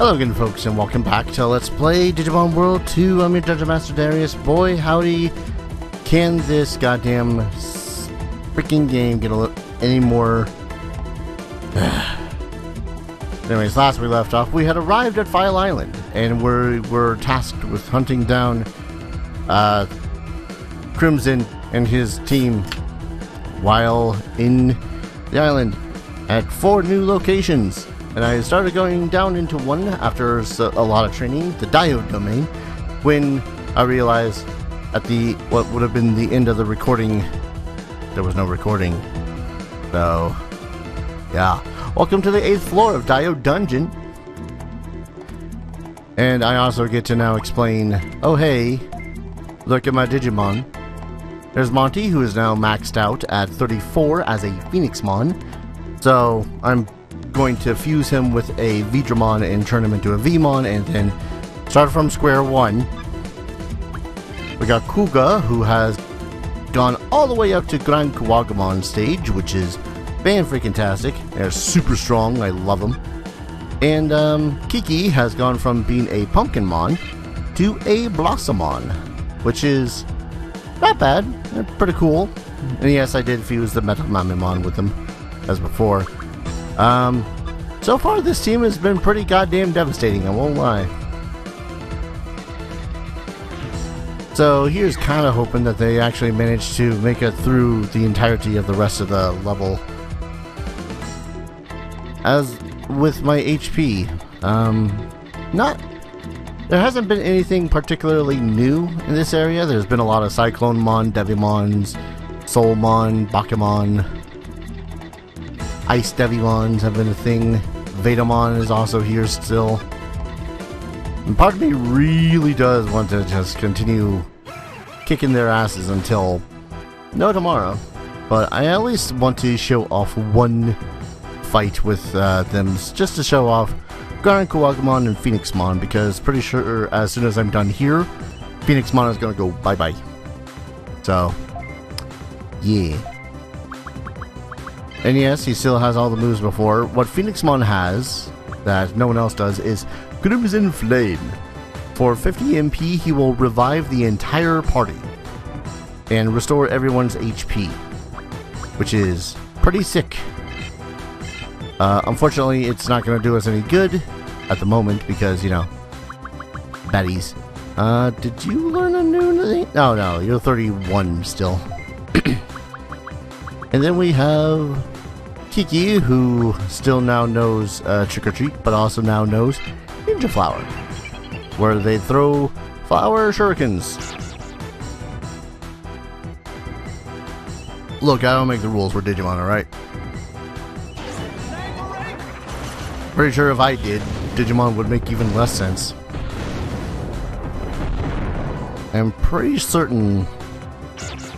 Hello again, folks, and welcome back to Let's Play Digimon World 2. I'm your Dungeon Master Darius. Boy, howdy, can this goddamn freaking game get any more... Anyways, last we left off, we had arrived at File Island, and we're tasked with hunting down Crimson and his team while in the island at 4 new locations. And I started going down into one after a lot of training, the Diode domain, when I realized at what would have been the end of the recording, there was no recording. So, yeah. Welcome to the 8th floor of Diode Dungeon. And I also get to now explain, oh hey, look at my Digimon. There's Monty, who is now maxed out at 34 as a Phoenixmon. So, I'm going to fuse him with a Vidramon and turn him into a Vmon and then start from square one. We got Kuga, who has gone all the way up to Grand Kuwagamon stage, which is fan-freaking-tastic. They're super strong, I love them. And Kiki has gone from being a Pumpkinmon to a Blossomon, which is not bad. They're pretty cool. And yes, I did fuse the Metal Mamimon with them as before. So far this team has been pretty goddamn devastating, I won't lie. So here's kind of hoping that they actually manage to make it through the entirety of the rest of the level. As with my HP, there hasn't been anything particularly new in this area. There's been a lot of Cyclonemon, Devimons, Soulmon, Bakemon. Ice Devimons have been a thing. Vetamon is also here still. And part of me really does want to just continue kicking their asses until tomorrow. But I at least want to show off one fight with them, just to show off Grand Kuwagamon and Phoenixmon, because pretty sure as soon as I'm done here, Phoenixmon is going to go bye-bye. So, yeah. And yes, he still has all the moves before. What Phoenixmon has, that no one else does, is Crimson Flame. For 50 MP, he will revive the entire party and restore everyone's HP, which is pretty sick. Unfortunately, it's not going to do us any good at the moment because, you know, baddies. Did you learn a new thing? Oh, no, you're 31 still. And then we have Kiki, who still now knows Trick or Treat, but also now knows Ninja Flower, where they throw flower shurikens. Look, I don't make the rules for Digimon, alright? Pretty sure if I did, Digimon would make even less sense. I'm pretty certain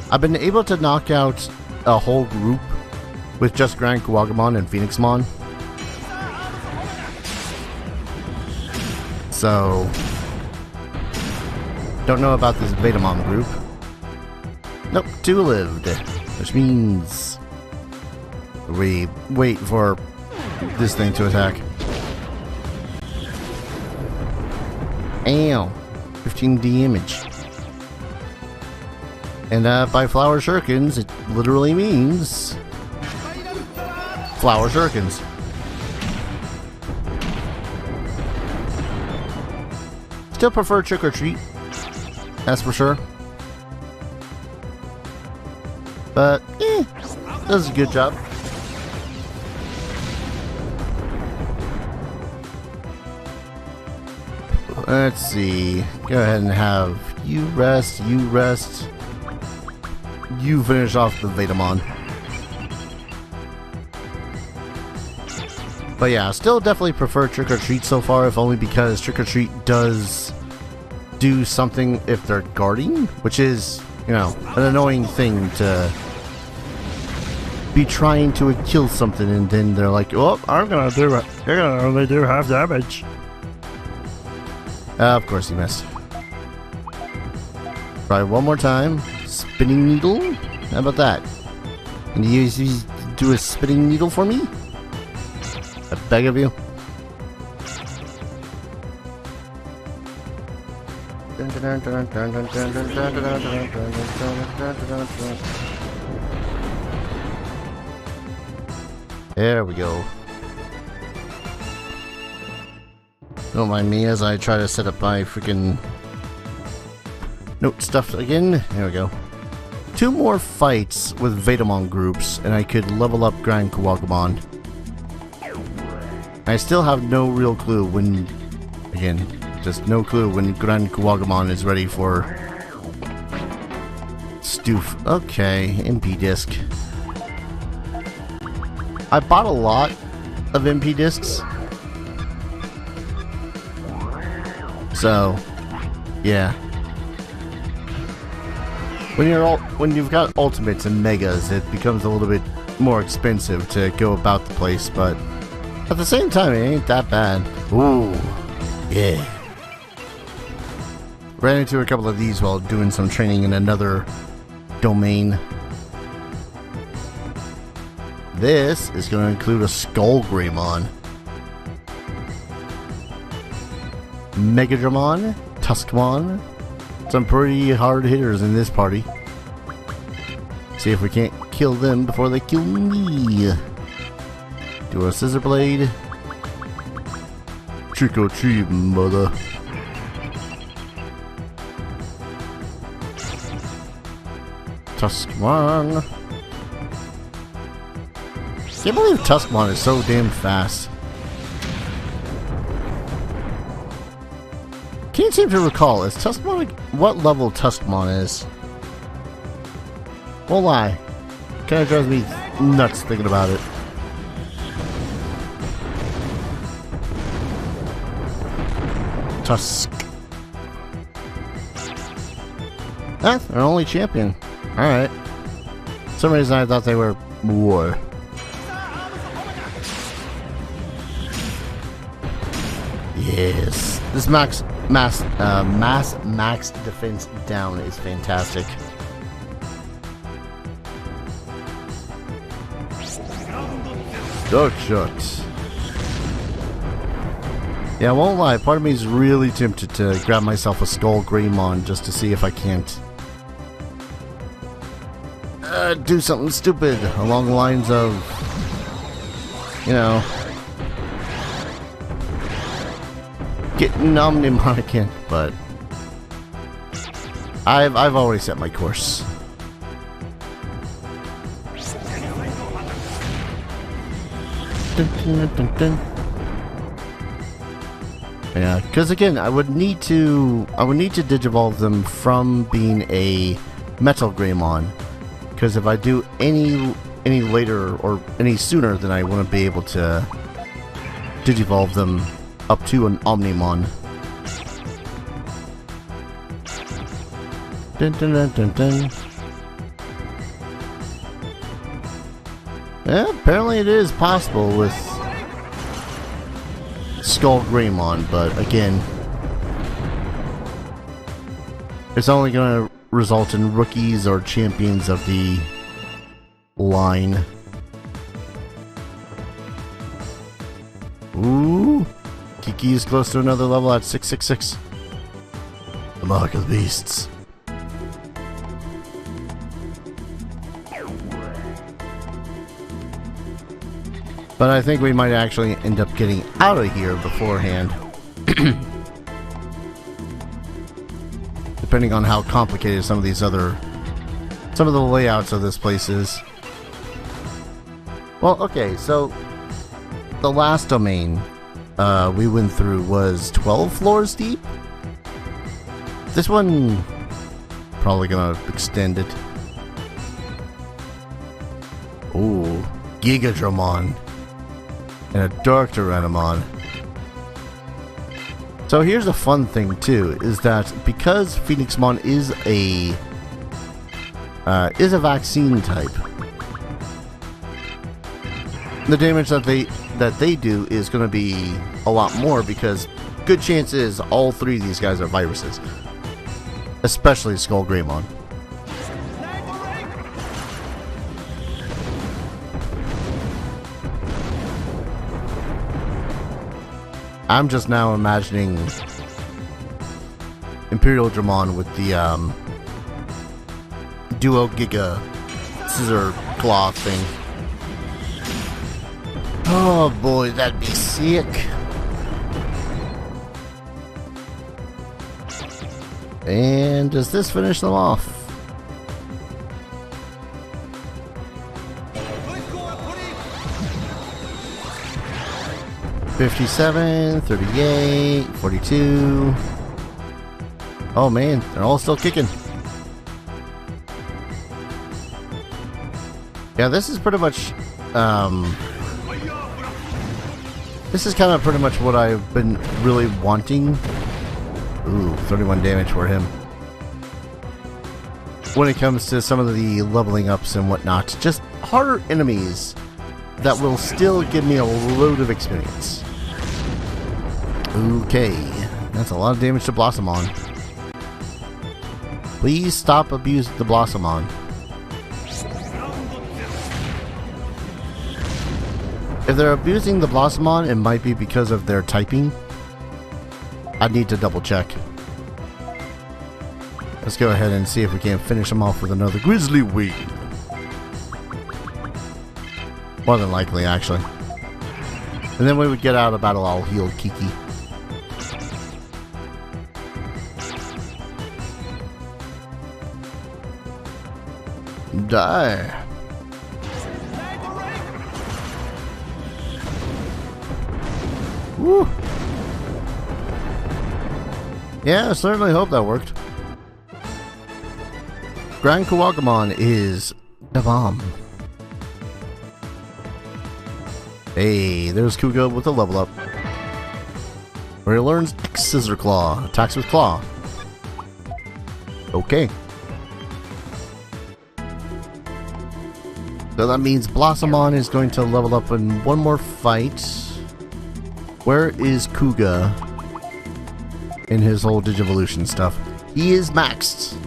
I've been able to knock out a whole group with just Grand Kuwagamon and Phoenixmon. So, don't know about this Vetamon group. Nope, 2 lived, which means we wait for this thing to attack. Ow, 15 damage. And by flower shurikens, it literally means flower shurikens. Still prefer Trick or Treat, that's for sure. But, does a good job. Let's see. Go ahead and have you rest, you rest. You finish off the Vetamon. But yeah, still definitely prefer Trick or Treat so far, if only because Trick or Treat does do something if they're guarding, which is, you know, an annoying thing to be trying to kill something and then they're like, oh, I'm gonna do it. You're gonna only do half damage. Of course he missed. Try one more time. Spinning needle? How about that? Can you do a spinning needle for me? I beg of you. There we go. Don't mind me as I try to set up my freaking note stuff again. There we go. 2 more fights with Vetamon groups, and I could level up Grand Kuwagamon. I still have no real clue when, again, just no clue when Grand Kuwagamon is ready for Stoof. Okay, MP disc. I bought a lot of MP discs. So, yeah. When you've got ultimates and megas, it becomes a little bit more expensive to go about the place, but at the same time, it ain't that bad. Ooh, yeah. Ran into a couple of these while doing some training in another domain. This is going to include a Skull Greymon, Megadramon, Tuskmon. Some pretty hard hitters in this party. See if we can't kill them before they kill me. Do a Scissor Blade. Trick or treat, mother. Tuskmon. Can't believe Tuskmon is so damn fast. Can't seem to recall, is Tuskmon, what level Tuskmon is? Won't lie. Kinda drives me nuts thinking about it. Tusk. Ah, they're only champion. Alright. For some reason I thought they were war. Yes. This max defense down is fantastic. Dark shot. Yeah, I won't lie, part of me is really tempted to grab myself a Skull Greymon just to see if I can't do something stupid along the lines of, you know, getting Omnimonican, but I've already set my course. Dun, dun, dun, dun. Yeah, because again, I would need to digivolve them from being a Metal Greymon, because if I do any later or any sooner, then I wouldn't be able to digivolve them up to an Omnimon. Dun, dun, dun, dun, dun. Yeah, apparently it is possible with Skull Greymon, but again, it's only going to result in rookies or champions of the line. Ooh, Kiki is close to another level at 666. The Mark of the Beasts. But I think we might actually end up getting out of here beforehand. Depending on how complicated some of the layouts of this place is. Well, okay, so the last domain we went through was 12 floors deep. This one, probably gonna extend it. Ooh, Gigadramon. And a Dark Tyrannomon. So here's a fun thing too, is that because Phoenixmon is a vaccine type, the damage that they do is going to be a lot more, because good chance is all three of these guys are viruses, especially Skull Greymon. I'm just now imagining Imperial Dramon with the Duo Giga Scissor Claw thing. Oh boy, that'd be sick. And does this finish them off? $57, $38, $42. Oh man, they're all still kicking. Yeah, this is pretty much, this is kind of pretty much what I've been really wanting. Ooh, 31 damage for him. When it comes to some of the leveling ups and whatnot, just harder enemies that will still give me a load of experience. Okay, that's a lot of damage to Blossomon. Please stop abusing the Blossomon. If they're abusing the Blossomon, it might be because of their typing. I need to double check. Let's go ahead and see if we can't finish them off with another Grizzly Wing. More than likely, actually. And then when we get out of battle, I'll heal Kiki. Die. Woo. Yeah, I certainly hope that worked. Grand Kawagamon is the bomb. Hey, there's Kuga with a level up. Where he learns X Scissor Claw. Attacks with Claw. Okay. So that means Blossomon is going to level up in one more fight. Where is Kuga in his whole Digivolution stuff? He is maxed.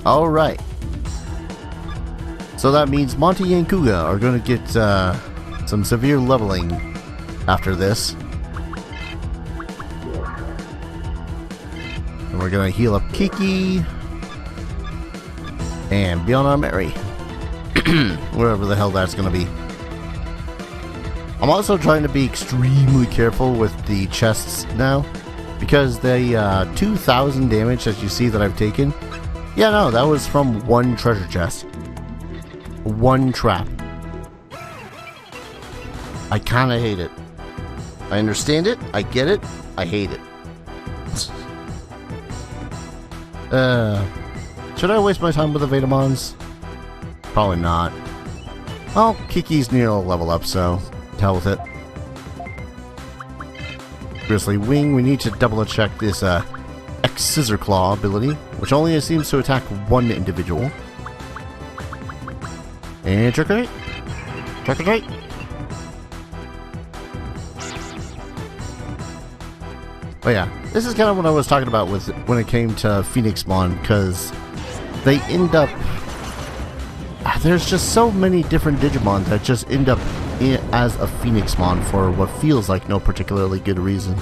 Alright. So that means Monty and Kuga are going to get some severe leveling after this. And we're going to heal up Kiki. And be on our merry. Wherever the hell that's going to be. I'm also trying to be extremely careful with the chests now. Because the 2,000 damage that you see that I've taken. Yeah, no, that was from one treasure chest. One trap. I kinda hate it. I understand it, I get it, I hate it. Should I waste my time with the Vetamons? Probably not. Well, Kiki's near a level up, so hell with it. Grizzly Wing, we need to double check this X Scissor Claw ability, which only seems to attack one individual. And trick or treat. Trick or treat. Oh yeah, this is kind of what I was talking about with when it came to Phoenixmon, because they end up... There's just so many different Digimon that just end up as a Phoenixmon for what feels like no particularly good reason.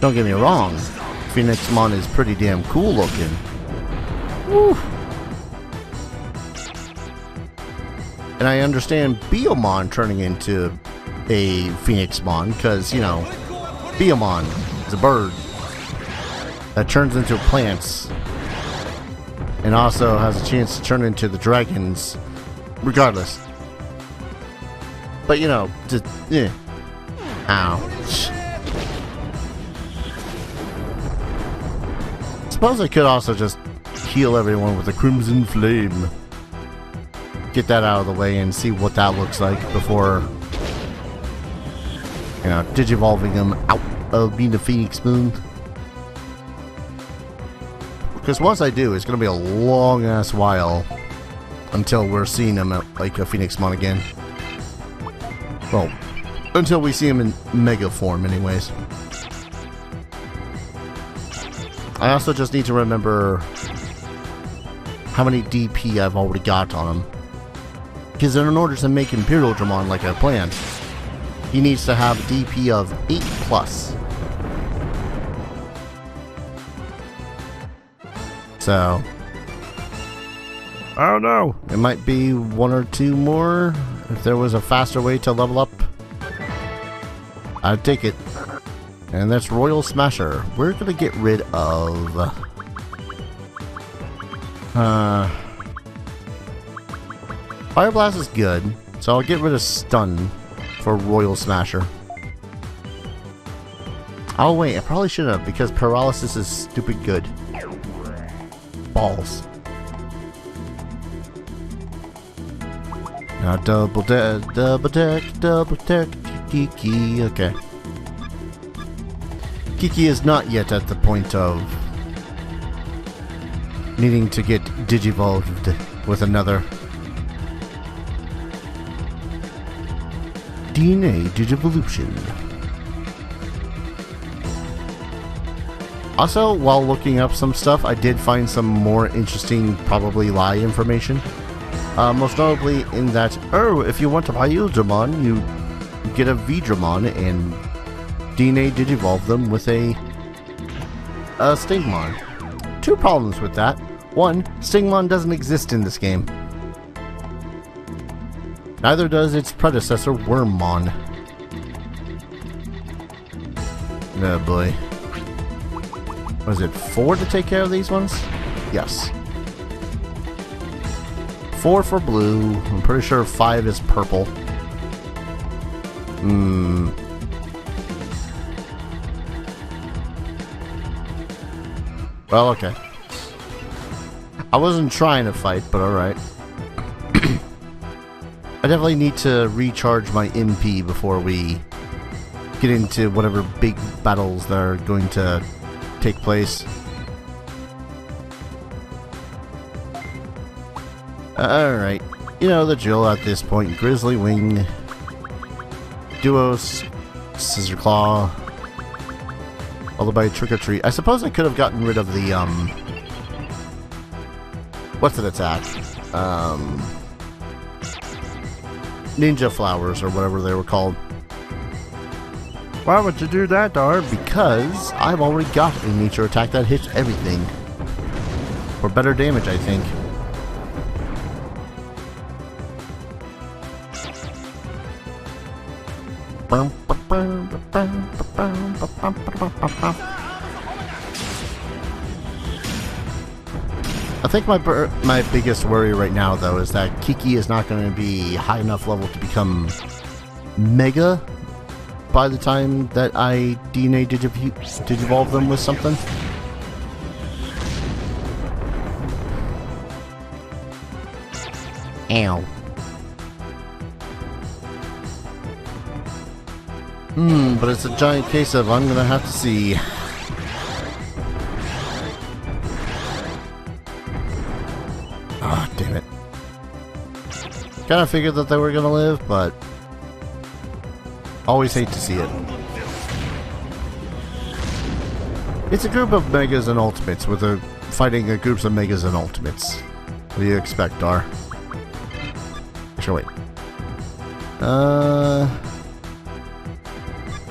Don't get me wrong, Phoenixmon is pretty damn cool looking. Woo. And I understand Biomon turning into a Phoenixmon, because, you know, Biomon is a bird that turns into plants and also has a chance to turn into the dragons regardless. But, you know, just, yeah. Ouch. Suppose I could also just heal everyone with a Crimson Flame. Get that out of the way and see what that looks like before, you know, digivolving them out of being a Phoenix Moon. Because once I do, it's going to be a long-ass while until we're seeing him at, like, a Phoenixmon again. Well, until we see him in Mega form, anyways. I also just need to remember how many DP I've already got on him. Because in order to make Imperial Dramon like I planned, he needs to have DP of 8 plus. So, I don't know. It might be 1 or 2 more. If there was a faster way to level up, I'd take it. And that's Royal Smasher. We're gonna get rid of Fire Blast is good, so I'll get rid of Stun for Royal Smasher. Oh wait, I probably should have, because Paralysis is stupid good. Balls. Now double deck, Kiki. Okay. Kiki is not yet at the point of needing to get digivolved with another DNA Digivolution. Also, while looking up some stuff, I did find some more interesting, probably lie information. Most notably in that, if you want to buy Digimon, you get a Vidramon and DNA Digivolve them with a Stingmon. 2 problems with that. 1, Stingmon doesn't exist in this game. Neither does its predecessor, Wormmon. Oh boy. Was it 4 to take care of these ones? Yes. 4 for blue. I'm pretty sure 5 is purple. Well, okay. I wasn't trying to fight, but alright. I definitely need to recharge my MP before we get into whatever big battles that are going to take place. Alright. You know the drill at this point. Grizzly Wing. Duos. Scissor Claw. Followed by Trick or Treat. I suppose I could have gotten rid of the, what's it attack? Ninja Flowers, or whatever they were called. Why would you do that, Dar? Because I've already got a nature attack that hits everything. For better damage, I think. I think my biggest worry right now, though, is that Kiki is not going to be high enough level to become Mega by the time that I DNA Digivolve them with something. Ow. But it's a giant case of I'm gonna have to see. Ah, damn it. Kinda figured that they were gonna live, but always hate to see it. It's a group of Megas and Ultimates with fighting groups of Megas and Ultimates. What do you expect, Dar? Actually, wait.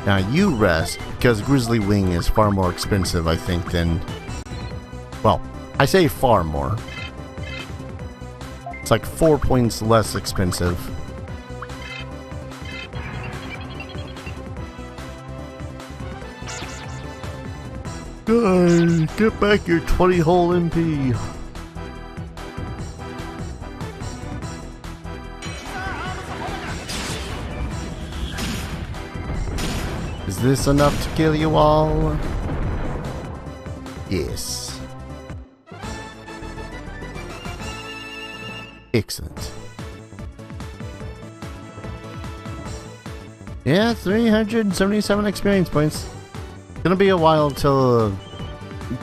Now you rest, because Grizzly Wing is far more expensive, I think, than... Well, I say far more. It's like 4 points less expensive. Guys, get back your 20 whole MP. Is this enough to kill you all? Yes. Excellent. Yeah, 377 experience points. Gonna be a while till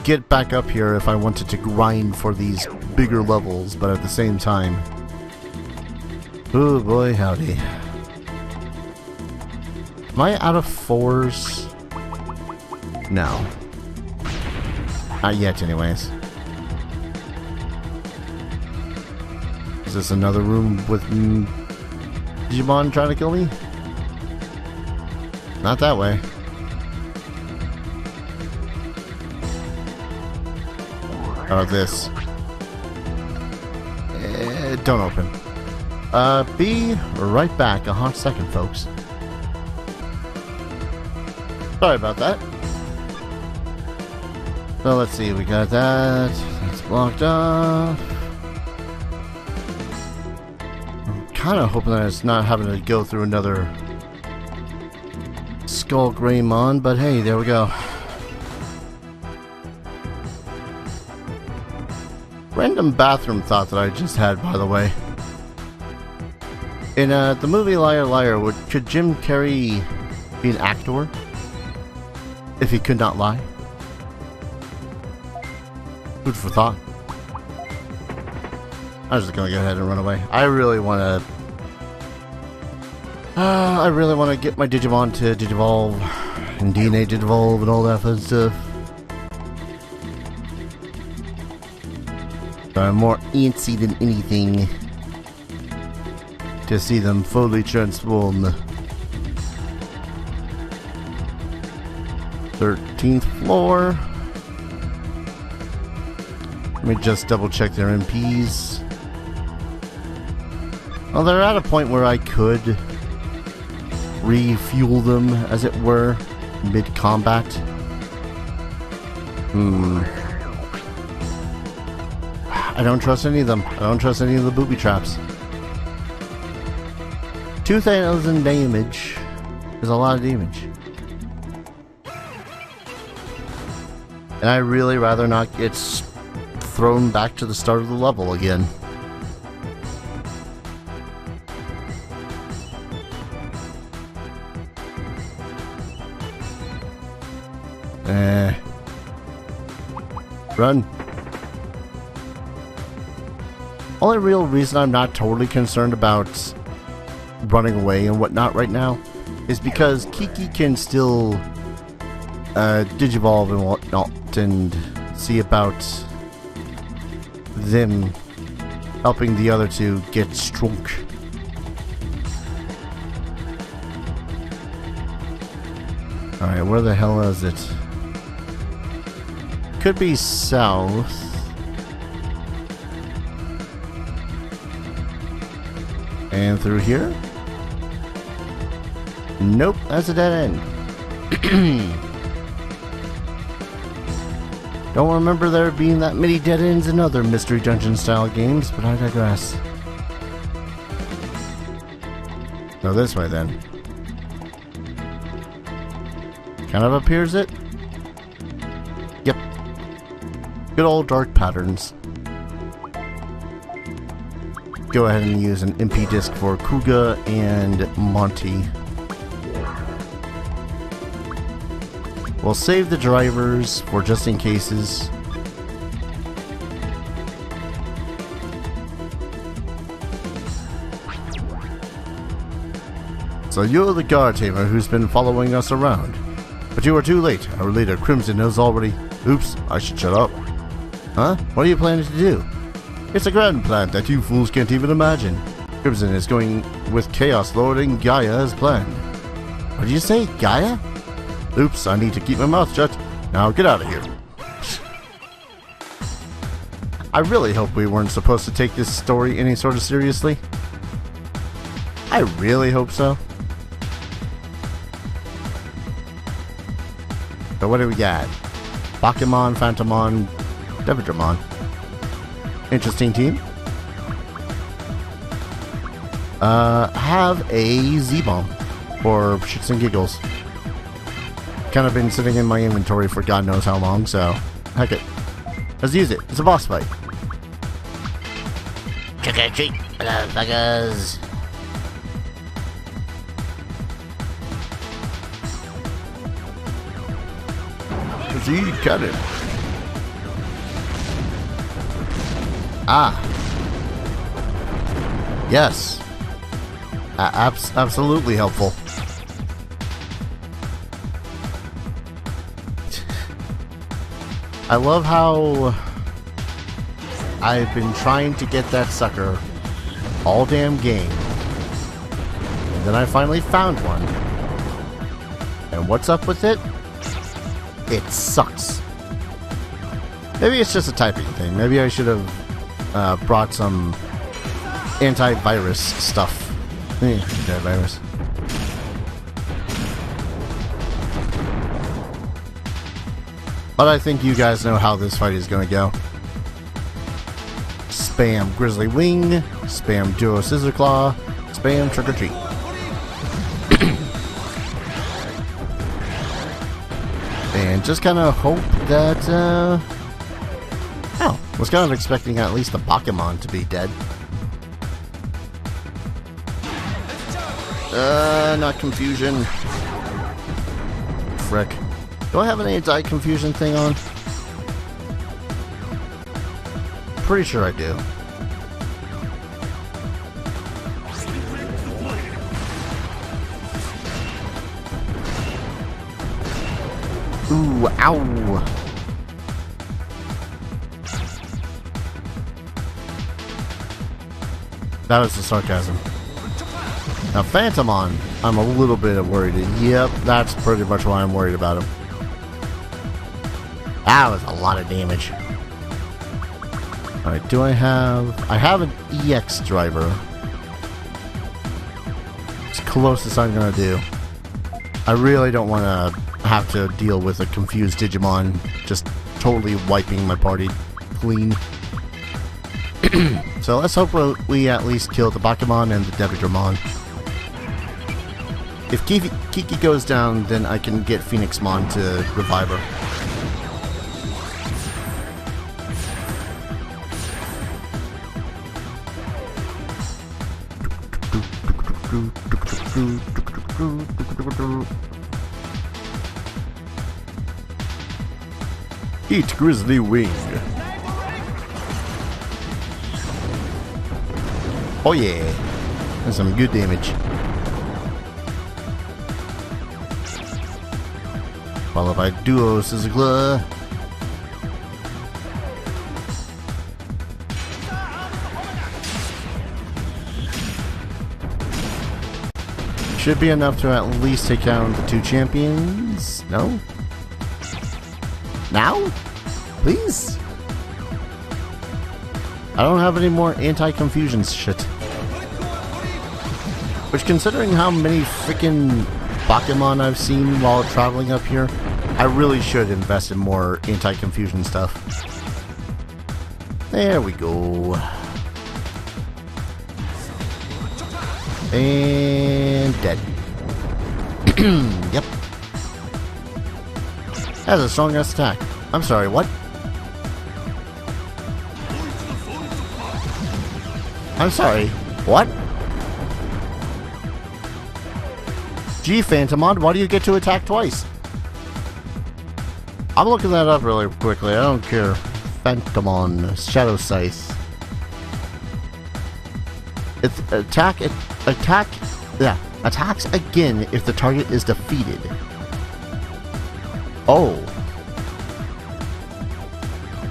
get back up here if I wanted to grind for these bigger levels, but at the same time... Oh boy, howdy. Am I out of 4s? No. Not yet, anyways. Is this another room with Digimon trying to kill me? not that way. How about this? Don't open. Be right back. A hot second, folks. Sorry about that. So let's see, we got that. It's blocked off. I'm kind of hoping that it's not having to go through another Skull Greymon, but hey, there we go. Random bathroom thought that I just had, by the way. In the movie Liar Liar, could Jim Carrey be an actor if he could not lie? Food for thought. I'm just gonna go ahead and run away. I really want to get my Digimon to Digivolve and DNA Digivolve and all that fun stuff. I'm more antsy than anything to see them fully transform. 13th floor. Let me just double check their MPs. Well, they're at a point where I could refuel them, as it were, mid-combat. I don't trust any of them. I don't trust any of the booby traps. 2,000 damage is a lot of damage. And I really rather not get thrown back to the start of the level again. Run. Only real reason I'm not totally concerned about running away and whatnot right now is because Kiki can still digivolve and whatnot and see about them helping the other two get strong. Alright, where the hell is it? Could be south. And through here? Nope, that's a dead end. Don't remember there being that many dead ends in other Mystery Dungeon style games, but I digress. Go this way then. Kind of appears it? Yep. Good old dark patterns. Go ahead and use an MP disc for Kuga and Monty. We'll save the drivers for just in cases. So you're the guard tamer who's been following us around. But you are too late. Our leader, Crimson, knows already. Oops, I should shut up. Huh? What are you planning to do? It's a grand plan that you fools can't even imagine. Crimson is going with Chaos Lord and Gaia as planned. What did you say, Gaia? Oops, I need to keep my mouth shut. Now get out of here. I really hope we weren't supposed to take this story any sort of seriously. I really hope so. So what do we got? Bakemon, Phantomon, Devidramon. Interesting team. Have a Z-Bomb for shits and giggles. Kind of been sitting in my inventory for God knows how long, so heck it. Let's use it. It's a boss fight. Trick or treat, motherfuckers. Z cannon. Ah. Yes. Absolutely helpful. I love how I've been trying to get that sucker all damn game. And then I finally found one. And what's up with it? It sucks. Maybe it's just a typing thing. Maybe I should have brought some antivirus stuff. Antivirus. But I think you guys know how this fight is going to go. Spam Grizzly Wing, spam Duo Scissor Claw, spam Trick or Treat. And just kind of hope that, oh, was kind of expecting at least the Pokemon to be dead. Not confusion. Frick. Do I have an anti-confusion thing on? Pretty sure I do. Ooh, ow! That was the sarcasm. Now, Phantomon, I'm a little bit worried. Yep, that's pretty much why I'm worried about him. That was a lot of damage. Alright, do I have an EX driver. It's the closest I'm gonna do. I really don't want to have to deal with a confused Digimon just totally wiping my party clean. So let's hope we at least kill the Pokemon and the Digimon. If Kiki goes down, then I can get Phoenixmon to revive her. Eat Grizzly Wing. Oh yeah, that's some good damage. Followed by Duo Scissor Claw. Should be enough to at least take down the two champions. No? Now? Please? I don't have any more anti-confusion shit. Which, considering how many freaking Pokemon I've seen while traveling up here, I really should invest in more anti-confusion stuff. There we go. And dead. Yep. That's a strong ass attack. I'm sorry, what? I'm sorry, what? Gee, Phantomon, why do you get to attack twice? I'm looking that up really quickly, I don't care. Phantomon, Shadow Scythe. It's attacks again if the target is defeated. Oh.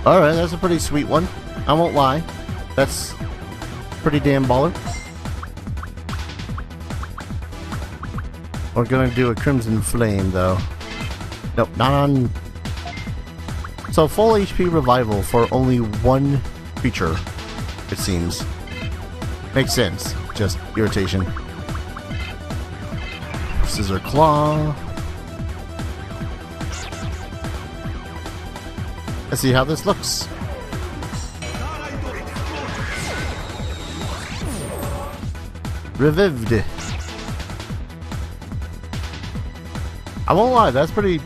Alright, that's a pretty sweet one. I won't lie. That's pretty damn baller. We're gonna do a Crimson Flame though. Nope, not on. So full HP revival for only one creature, it seems. Makes sense. Just irritation. Scissor Claw. Let's see how this looks. Revived. I won't lie, that's pretty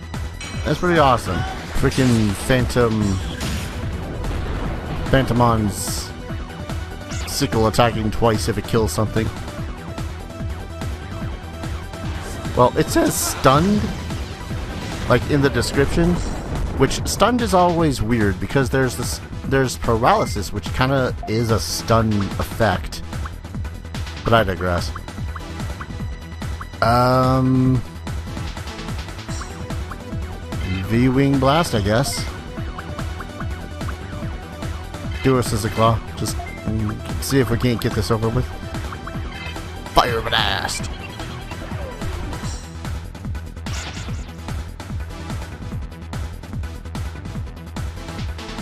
awesome. Freaking Phantomon's sickle attacking twice if it kills something. Well, it says stunned, like in the description, which stunned is always weird because there's paralysis, which kind of is a stun effect. But I digress. V-Wing Blast, I guess. Do a Scissor Claw. Just see if we can't get this over with. Fire Blast!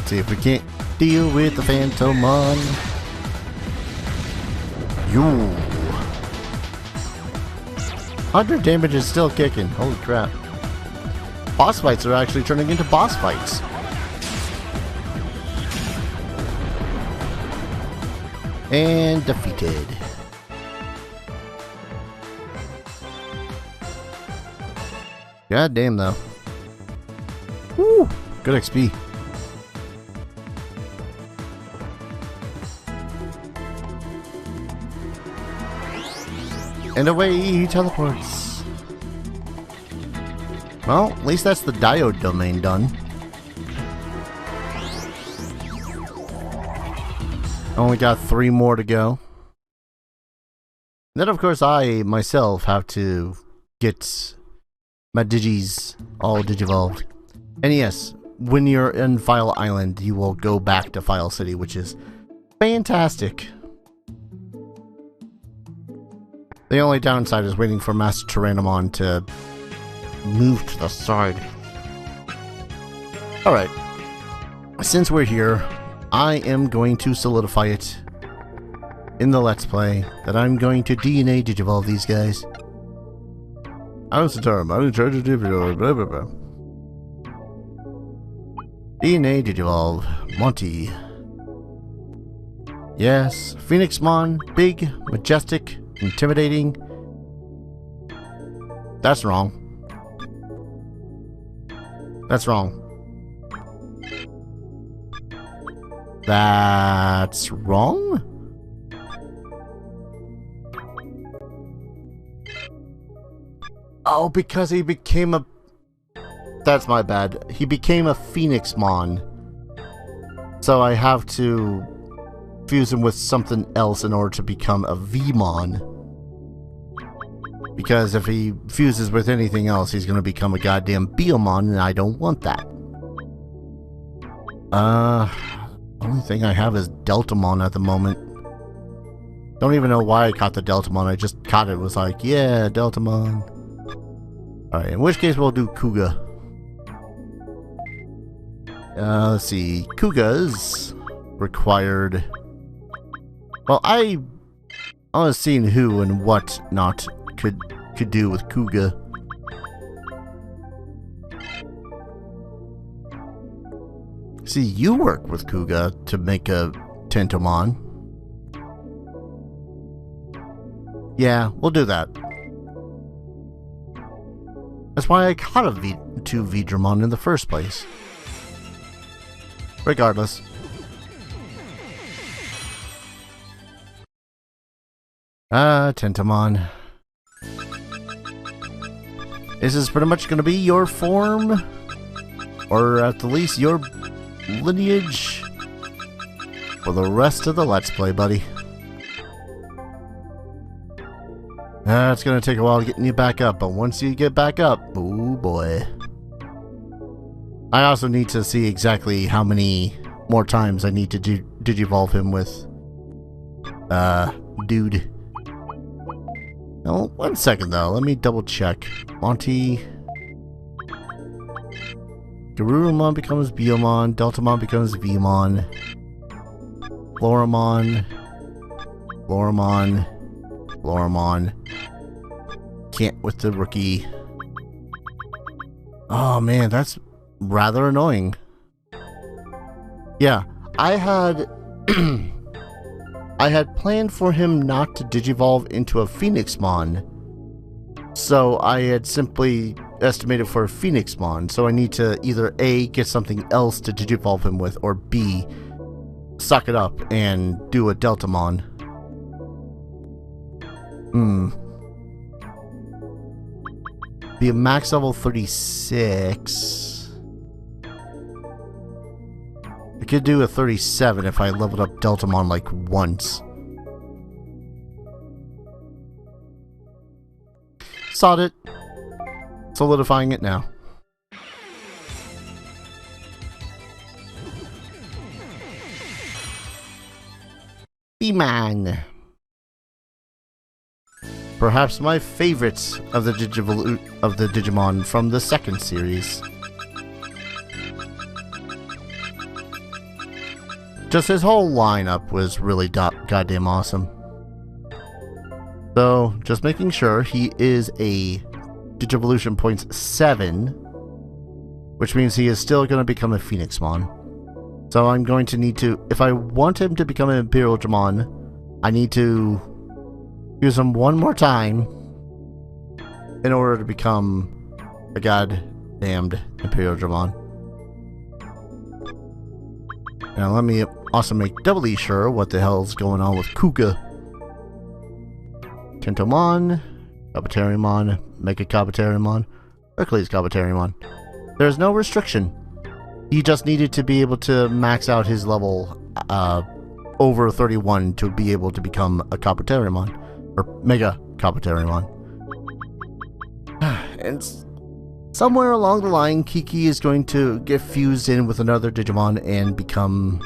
See if we can't deal with the Phantomon. You. 100 damage is still kicking. Holy crap. Boss fights are actually turning into boss fights. And defeated. God damn though. Woo! Good XP. And away he teleports. Well, at least that's the Diode domain done. Only got 3 more to go. Then of course I myself have to get my Digis all digivolved. And yes, when you're in File Island, you will go back to File City, which is fantastic. The only downside is waiting for Master Tyrannomon to move to the side. Alright. Since we're here, I am going to solidify it in the Let's Play that I'm going to DNA digivolve these guys. I'm Satarum, I'm in charge of digivolve, blah blah blah. DNA digivolve, Monty. Yes, Phoenixmon, big, majestic, intimidating. That's wrong. That's wrong. That's wrong? Oh, because he became a... That's my bad. He became a Phoenixmon. So I have to fuse him with something else in order to become a Vmon. Because if he fuses with anything else, he's going to become a goddamn Biomon, and I don't want that. Only thing I have is Deltamon at the moment. Don't even know why I caught the Deltamon, I just caught it. It was like, yeah, Deltamon. Alright, in which case we'll do Kuga. Let's see, Kuga's required... Well, I was seeing who and what not could do with Kuga. See, you work with Kuga to make a Tentomon. Yeah, we'll do that. That's why I caught two Vidramon in the first place. Regardless. Tentomon. This is pretty much going to be your form, or at the least your lineage, for the rest of the Let's Play, buddy. It's going to take a while getting you back up, but once you get back up, oh boy. I also need to see exactly how many more times I need to digivolve him with, Dude. No, 1 second though, let me double check. Monty. Garurumon becomes Biomon, Deltamon becomes Vmon. Floramon. Can't with the rookie. Oh man, that's rather annoying. Yeah, I had I had planned for him not to digivolve into a Phoenixmon, so I had simply estimated for a Phoenixmon, so I need to either A, get something else to digivolve him with, or B, suck it up and do a Deltamon. Be a max level 36. I could do a 37 if I leveled up Deltamon like once. Sod it. Solidifying it now. B-Man. Perhaps my favorite of the Digimon from the second series. just his whole lineup was really goddamn awesome. So, just making sure he is a Digivolution points 7, which means he is still going to become a Phoenixmon. So I'm going to need to, if I want him to become an Imperial Dramon, I need to use him one more time in order to become a goddamned Imperial Dramon. Now let me also make doubly sure what the hell's going on with Kuga. Tentomon, Kabuterimon, Mega Kabuterimon, Hercules Kabuterimon. There's no restriction. He just needed to be able to max out his level over 31 to be able to become a Kabuterimon, or Mega Kabuterimon. And somewhere along the line, Kiki is going to get fused in with another Digimon and become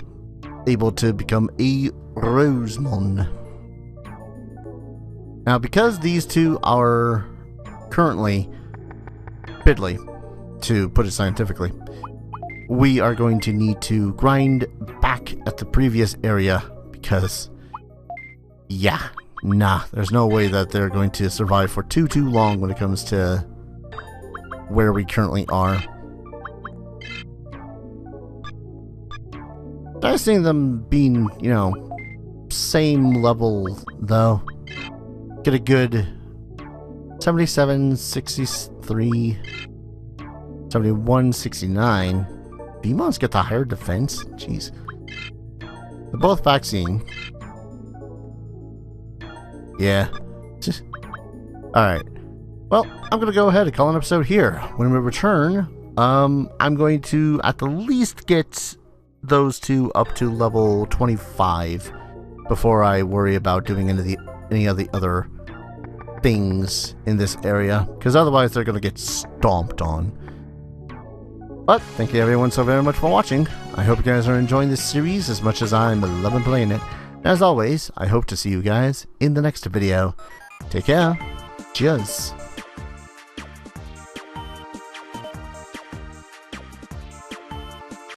able to become a Rosemon. Now, because these two are currently piddly, to put it scientifically, we are going to need to grind back at the previous area because, yeah, nah, there's no way that they're going to survive for too long when it comes to where we currently are. I see them being, you know, same level though. Get a good 77, 63, 71, 69. Demons get the higher defense? Jeez. They're both vaccine. Yeah. Alright. Well, I'm gonna go ahead and call an episode here. When we return, I'm going to at the least get those two up to level 25 before I worry about doing any of the other things in this area, because otherwise they're gonna get stomped on. But thank you everyone so very much for watching. I hope you guys are enjoying this series as much as I'm loving playing it. As always, I hope to see you guys in the next video. Take care. Cheers.